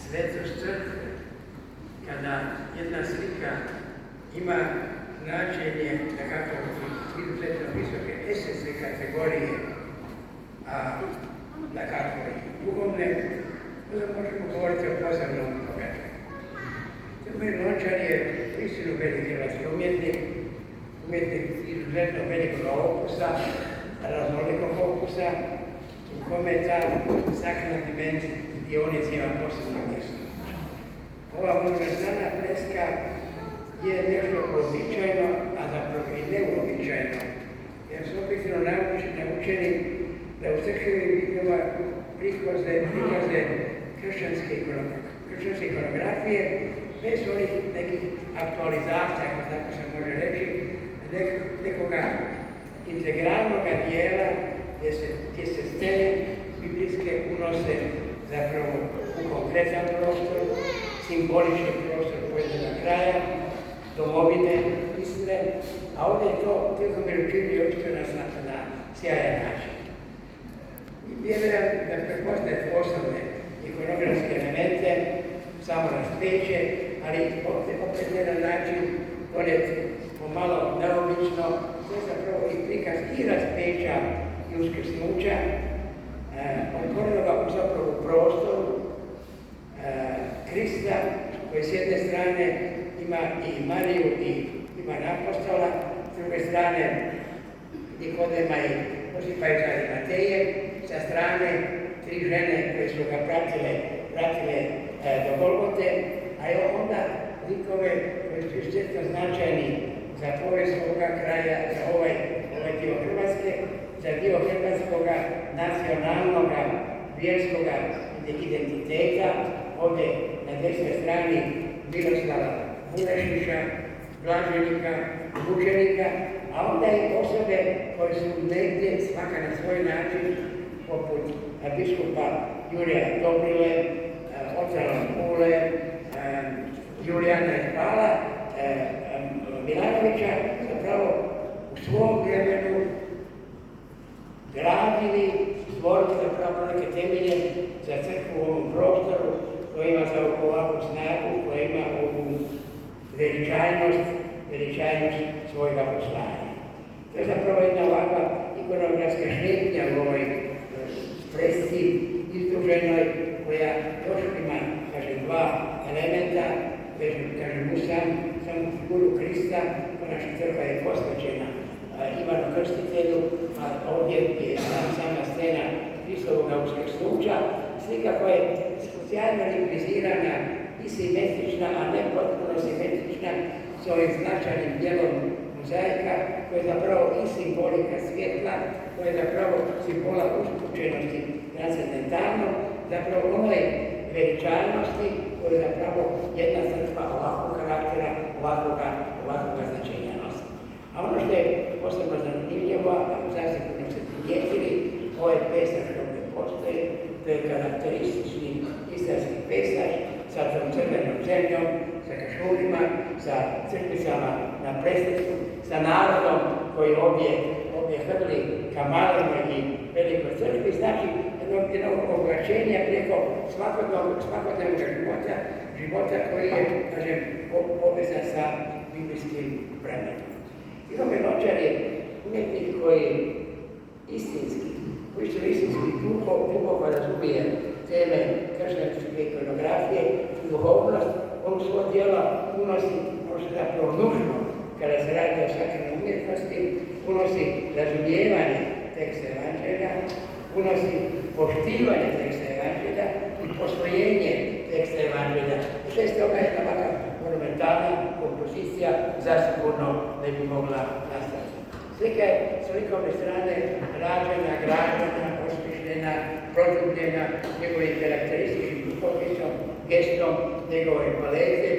svetost crkve, kada jedna slika ima značenje nekako izuzetno visoke estetske kategorije, a nekako i duhovne, onda možemo govoriti o posebnom događaju. Tihomir Lončar je istinu veliki hrvatski umjetnik izuzetno velikog okusa, raznolikog okusa, u kome ta sakralna dimenzija ima posebno mjesto. Ova monumentalna freska je nešto uobičajeno, a zapravo i neuobičajeno, jer su objektivno naučeni da u crkvi vidimo prikaze kršćanske ikonografije, bez onih nekih aktualizacija, ako tako se može reći, nekoga integralnog dijela gdje se scene biblijske unose zapravo u konkretan prostor, simbolični prostor pojedinog kraja, domovine, istine, a ovdje je to Tihomir učinio očito na sjajan način. Vjerujem da prepoznajete osnovne ikonografske elemente, samo raspeće, ali opet jedan način donijeti pomalo neobično, to je zapravo i prikaz i raspeća i uskrsnuća, otvorenoga zapravo u prostoru Krista, koji s jedne strane ima i Mariju i ima apostola, s druge strane Nikodema i Josipa i Arimateje, sa strane tri žene koje su ga pratile do Golgote, a je onda likove koji su izuzetno značajni za povijest ovoga kraja, za ovaj dio Hrvatske, za dio hrvatskoga nacionalnog vjerskoga identiteta. Ovdje na desnoj strani Miroslava Bulešića, blaženika, mučenika, a onda i osobe koje su negdje svaka na svoj način, poput biskupa Jurija Dobrile, oca Lampule, Julijana Espala, Milanovića, zapravo u svom vremenu gradili, stvorili zapravo neke temelje za crkvu u ovom prostoru, koja ima za ovakvu snagu, koja ima ovu veličajnost svojega poslanja. To je zapravo jedna ovakva ikonografska šetnja u ovoj fresci izdruženoj, koja još ima, kažem, dva elementa, kažem, u samu figuru Krista, koja naša crkva je posvećena Ivanu Krstitelju, a ovdje je sama scena Hristovoga uskrsnuća, slika koja je socijalno realizirana i simetrična, a ne potpuno simetrična, s ovim značajnim dijelom mozaika, koja je zapravo i simbolika svjetla, koja je zapravo simbola uspućenosti transcendentalnog, zapravo onoj veličajnosti koja je zapravo jedna crkva ovakvog karaktera, ovakvoga značenja nosi. A ono što je posebno zanimljivo, a zasigurno se primijetili, ovaj pesaž ovdje postoje, to je karakteristični istarski pesaž sa tom crvenom zemljom, sa kašurima, sa crkvicama na preslicu, sa narodom koji ovdje hrli kamalama i velikoj crkvi, znači jedno obraćenje preko svakodnevnog života koji je, kažem, povezan sa biblijskim vremenom. Tihomir Lončar je umjetnik koji istinski duboko razumije teme kršćanske ikonografije i duhovnost, on svoj djela unosi, možda zapravo nužno, kada se radi o sakralnoj umjetnosti, unosi razumijevanje teksta Evanđelja, unosi poštivanje teksta Evanđelja i posvojenje teksta Evanđelja. Sve s toga je ovakva monumentalna kompozicija zasigurno ne bi mogla nastati. Slika je s likovne strane rađena, građena, osmišljena, produbljena njegovim karakterističnim duhopisom, gestom njegove palete,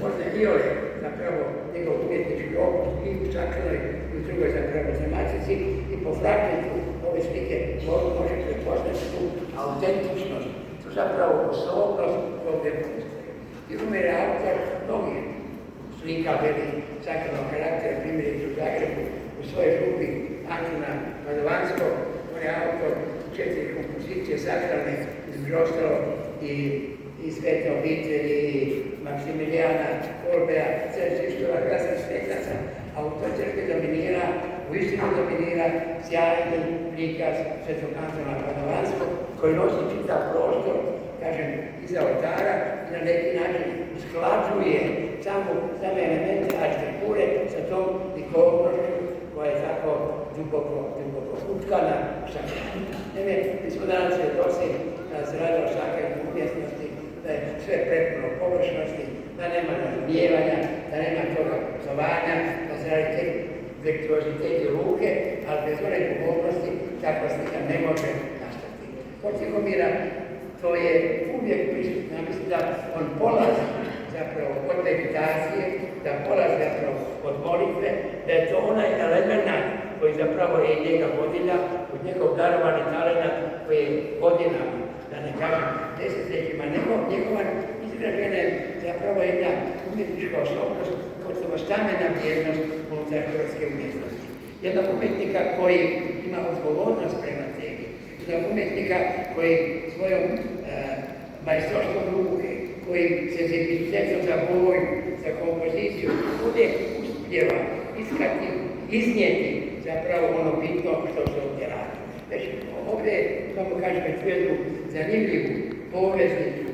možda iole zapravo njegov umjetnički opus i u sakralnoj i u drugoj zapravo tematici i po fragmentu ove slike možete prepoznati tu autentičnost, tu zapravo osobnost ovdje postoje. Tihomir je autor mnogih slika velikih sakralnog karaktera, primjerice u Zagrebu, u svojoj župi Antuna Padovanskog, on je autor 4 kompozicije sakralne, između ostalo i i Svete obitelji, i Maksimilijana, Kolbeja, Cerčištova, Krasna Svetaca, a u toj crkvi dominira, u istinu dominira sjajni prikaz Svetog Antona Padovanskog, koji nosi čitav prostor, kažem, iza oltara i na neki način usklađuje same elemente arhitekture sa tom likovnošću koja je tako duboko utkana u sakramentu. Naime, mi smo danas svjedoci da se radi o sakramentu umjetnosti, da je sve prepuno površnosti, da nema razumijevanja, da nema toga putovanja, da se radi tek virtuoziteti ruke, ali bez one duhovnosti takva slika ne može nastati. Kod Tihomira to je uvijek prisutno. Ja mislim da on polazi zapravo od meditacije, da polazi zapravo od molitve, da je to onaj element koji zapravo je njega vodilja, od njegov darovani talent koji je godinama, da ne kažem desetljećima, njegova izražena je zapravo jedna umjetnička osobnost, gotovo stamena vrijednost unutar hrvatske umjetnosti. Jednog umjetnika koji ima odgovornost prema tebi, jednog umjetnika koji svojom majstorstvom ruke, koji se senzibilitetom za boj, za kompoziciju, uvijek uspijeva iskati, iznijeti zapravo ono bitno što se ovdje radi. Znači, ovdje imamo, kažem, jednu zanimljivu poveznicu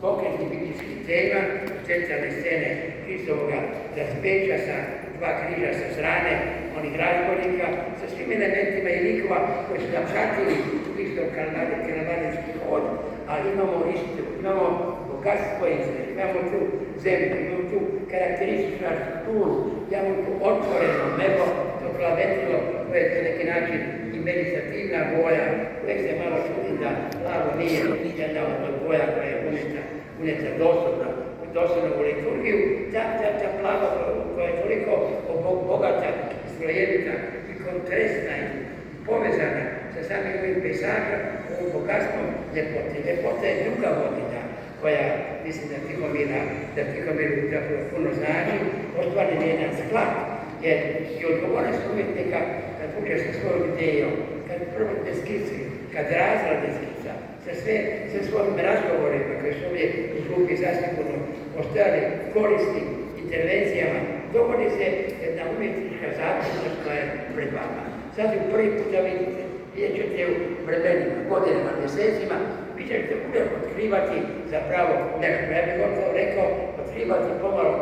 konkretnih biblijskih tema, centralne scene Hristovoga raspeća sa dva križa sa strane onih razbornika, sa svim elementima i likova koji su nam pratili Hristov kalvarijski hod, ali imamo istu, imamo bogatstvo Izraela, imamo tu zemlju, imamo tu karakterističnu arhitekturu, imamo tu otvoreno nebo, to plavetilo koje je na neki način i meditativna boja, uvijek se malo čudi da plavo nije jedna od boja koja je uneta doslovno u liturgiju, ta plava koja je toliko bogata, slojevita i kontresna i povezana sa samim ovim pejsažom, ovim bogatstvom ljepote. Ljepota je druga vodilja koja, mislim da Tihomiru zapravo puno znači, ostvaren je jedan sklad, jer i odgovornost umjetnika kad uđe sa svojom idejom, kad prvotne skice, kad razrade skica, sa svojim razgovorima koji su ovdje u grupi zasigurno postojali korisnim intervencijama, dogodi se jedna umjetnička zakonitost koja je pred vama. Sad ju prvi puta vidjet ćete u vremenima, godinama, mjesecima, vi ćete uvijek otkrivati zapravo nešto. Ja bih gotovo rekao, otkrivati pomalo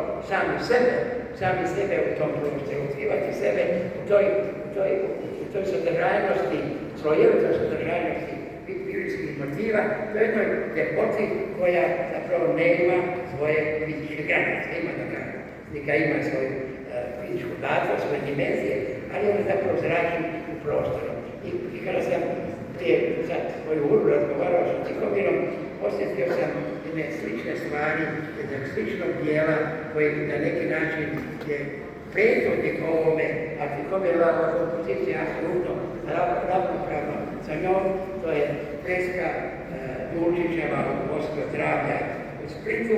sami sebe u tom prostoru, otkrivati sebe u toj sadržajnosti, slojevitoj sadržajnosti biblijskih motiva, to je jednoj ljepoti koja zapravo nema svoje fizičke granice, ima neka ima svoju fizičku datu, svoje dimenzije, ali on zapravo zrači u prostoru. I kada sam prije sad svoju uru razgovarao sa Tihomirom, osjetio sam jedne slične stvari, jednog sličnog dijela koji na neki način je prethodnik ovome, a Tihomirova kompozicija apsolutno ravnopravno sa njom, to je freska Jurčićeva u Moskva travnja u Splitu,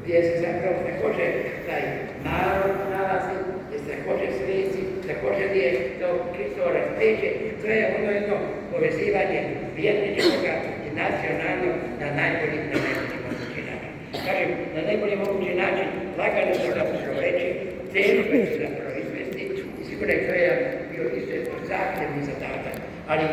gdje se zapravo također taj narod nalazi, gdje se također sveci, također je to Hristovo raspeće, to je ono jedno povezivanje vjerničkoga i nacionalnog na najbolji mogući način. Kažem, na najbolji mogući način, lagano se zapravo reći, teško je se zapravo izvesti i sigurno je to je bio izuzetno zahtjevni zadatak, ali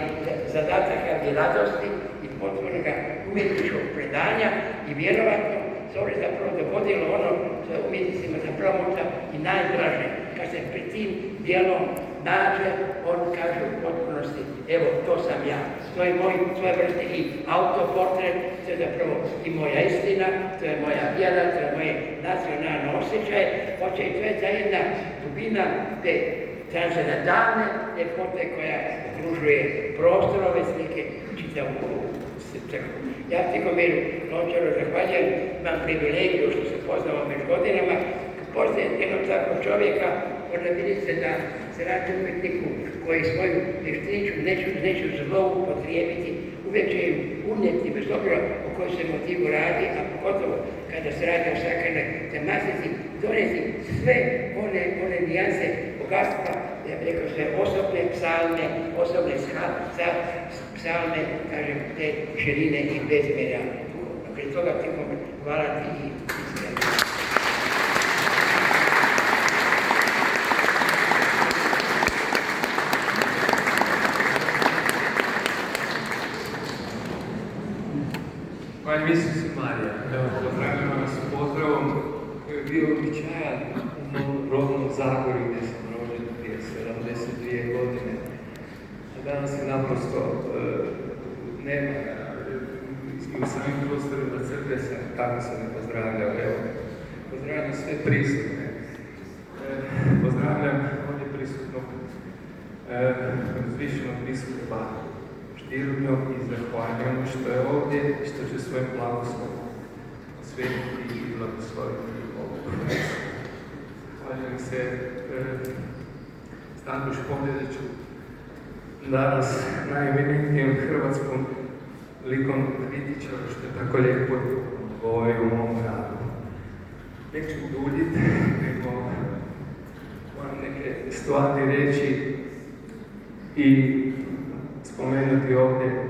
zadatak je radosti i potvornoga umjetničkog predanja i vjerovatno se ovdje zapravo dogodilo ono što je umjetnicima zapravo možda i najdraže, kad se pred tim dijelom nađe, on kaže u potpunosti, evo, to sam ja, to je moj svoje vrste i autoportret, to je zapravo i moja istina, to je moja vjera, to je moje nacionalno osjećaje, hoće i to je ta jedna dubina te transcendentalne ljepote koja okružuje prostor ove slike čitavu crkvu. Ja Tihomiru Lončaru zahvaljujem, imam privilegiju što se poznamo među godinama, poznajem jednog takvog čovjeka, možda vidite da se radi umjetniku koji svoju vještiniću neću zloupotrijebiti, uvijek će im unijeti bez obzira o kojoj se motivu radi, a pogotovo kada se radi o sakranoj tematici, donijeti sve one nijanse bogatstva, ja bih rekao sve osobne psalme, osobne psalme, kažem, te širine i bezmjerja duhovnog Prije toga Tihome, hvala ti i iskreno. Panie Isus i Marija, evo, pozdravljam vas s pozdravom koji je bio običajan u mom rodnom Zagorju gdje sam rođen prije 72 godine. A danas je naprosto nema i u samim prostorima crkve se tako se ne pozdravljao. Evo, pozdravljam sve prisutne. Pozdravljam ovdje prisutnog zvišenog biskupa Štirnjog i zahvaljujem što je ovdje i što će svojim blagoslovom osvetiti i blagosloviti ovu profesiju. Zahvaljujem se Stanku Špomljediću, danas najeminentnijem hrvatskom likovnom kritičaru, što je tako lijepo govori u mom radu. Neću duljiti, nego moram neke stvari reći i spomenuti ovdje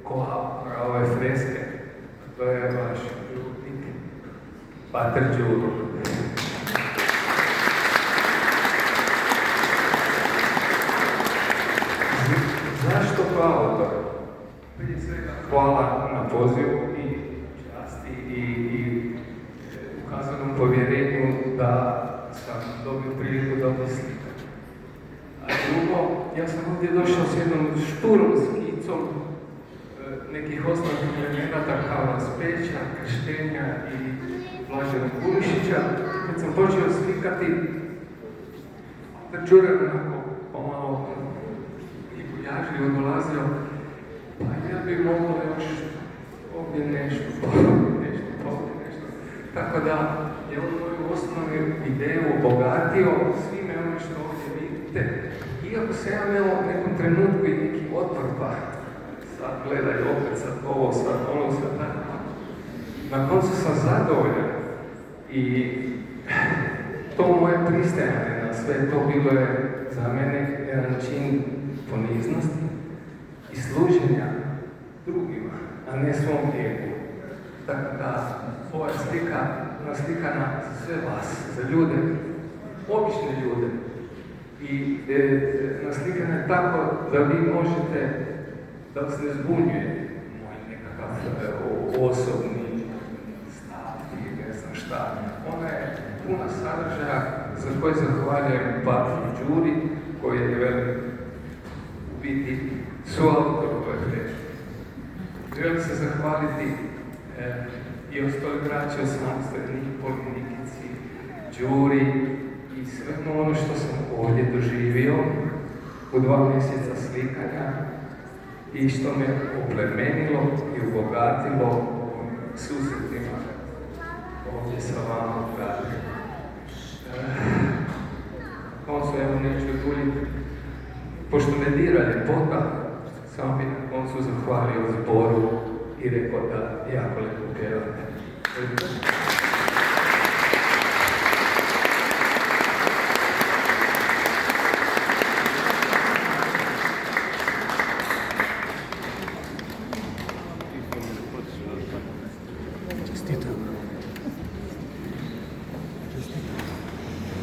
koautora ove freske, to je vaš župnik, Pater Đuro. Zašto koautor? Prije svega hvala na pozivu i časti i ukazanom povjerenju da sam dobio priliku da ovdje slikam. A drugo, ja sam ovdje došao s jednom šturom skicom nekih osnovnih elemenata kao raspeća, krštenja i Blaženog Bulišića. Kad sam počeo slikati, Đure onako pomalo i buljažljivo dolazio, pa ja bi moglo još ovdje nešto. Tako da je on moju osnovnu ideju obogatio svime ono što ovdje vidite. Iako sam ja imao u nekom trenutku i neki otpor, pa sad gledaj opet, sad ovo, sad ono, sad tako. Na koncu sam zadovoljan i to moje pristajanje na sve to bilo je za mene jedan čin poniznosti i služenja drugima, a ne svom ego. Tako da ova slika naslikana za sve vas, za ljude, obične ljude. I naslikana je tako da vi možete, da vas ne zbunjuje moj nekakav osobni stav i ne znam šta. Ona je puna sadržaja za koje zahvaljujem Patru Đuri, koji je velim biti suautor ove freske. Želim se zahvaliti i ostali braći Osmanstvenih, Polinikici, Đuri i svemu ono što sam ovdje doživio u 2 mjeseca slikanja i što me oplemenilo i obogatilo susretima ovdje sa vama u gradu. Koncu, evo neću duljiti, pošto me dira ljepota, samo bi na koncu zahvalio zboru i rekao da jako lepo pjevate.